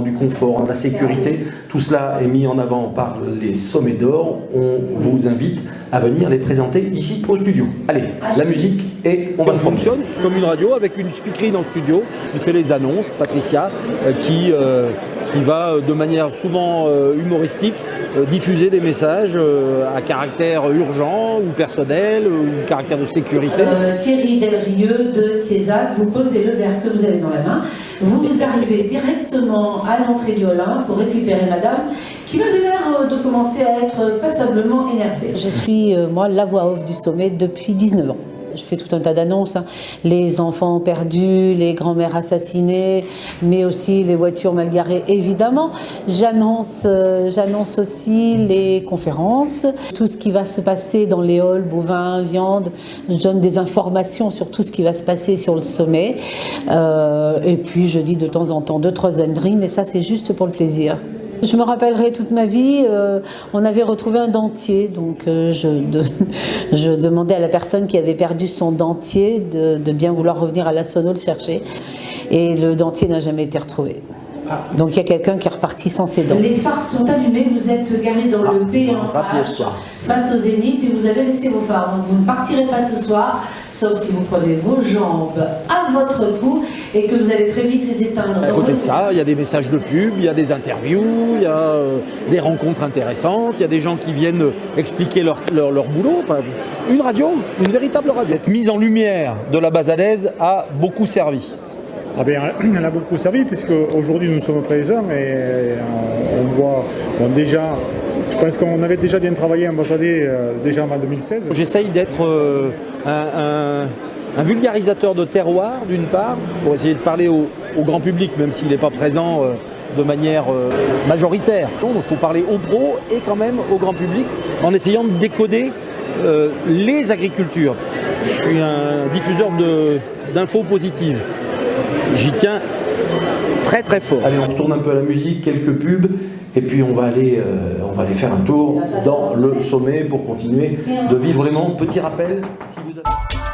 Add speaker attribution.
Speaker 1: du confort, de la sécurité. Tout cela est mis en avant par les Sommets d'Or. On vous invite à venir les présenter ici au studio. Allez, la musique et on va se prendre.
Speaker 2: Ça fonctionne comme une radio avec une speakerine dans le studio qui fait les annonces, Patricia, qui va de manière souvent humoristique diffuser des messages à caractère urgent ou personnel ou caractère de sécurité.
Speaker 3: Thierry Delrieux de Tiezac, vous posez le verre que vous avez dans la main, vous arrivez directement à l'entrée du Olympe pour récupérer madame qui m'avait l'air de commencer à être passablement énervée. Je suis, moi, la voix off du sommet depuis 19 ans. Je fais tout un tas d'annonces, hein. Les enfants perdus, les grands-mères assassinées, mais aussi les voitures mal garées, évidemment. J'annonce aussi les conférences, tout ce qui va se passer dans les halls, bovins, viande. Je donne des informations sur tout ce qui va se passer sur le sommet. Et puis je dis de temps en temps 2-3 âneries, mais ça c'est juste pour le plaisir. Je me rappellerai toute ma vie, on avait retrouvé un dentier, donc je demandais à la personne qui avait perdu son dentier de bien vouloir revenir à la Sono le chercher, et le dentier n'a jamais été retrouvé. Donc il y a quelqu'un qui est reparti sans ses dents. Les phares sont allumés, vous êtes garé dans le P1H face au Zénith et vous avez laissé vos phares. Donc vous ne partirez pas ce soir, sauf si vous prenez vos jambes à votre cou et que vous allez très vite les éteindre.
Speaker 2: À côté de ça, il y a des messages de pub, il y a des interviews, il y a des rencontres intéressantes, il y a des gens qui viennent expliquer leur boulot. Enfin, une radio, une véritable radio. Cette mise en lumière de la Bazadaise a beaucoup servi.
Speaker 4: Ah bien, elle a beaucoup servi puisque aujourd'hui nous sommes présents et on voit déjà, je pense qu'on avait déjà bien travaillé en Bazadais déjà avant 2016.
Speaker 2: J'essaye d'être un vulgarisateur de terroir d'une part, pour essayer de parler au grand public même s'il n'est pas présent de manière majoritaire. Donc il faut parler aux pros et quand même au grand public en essayant de décoder les agricultures. Je suis un diffuseur d'infos positives. J'y tiens très très fort.
Speaker 1: Allez, on retourne un peu à la musique, quelques pubs, et puis on va aller faire un tour dans le sommet pour continuer de vivre vraiment. Petit rappel, si vous avez...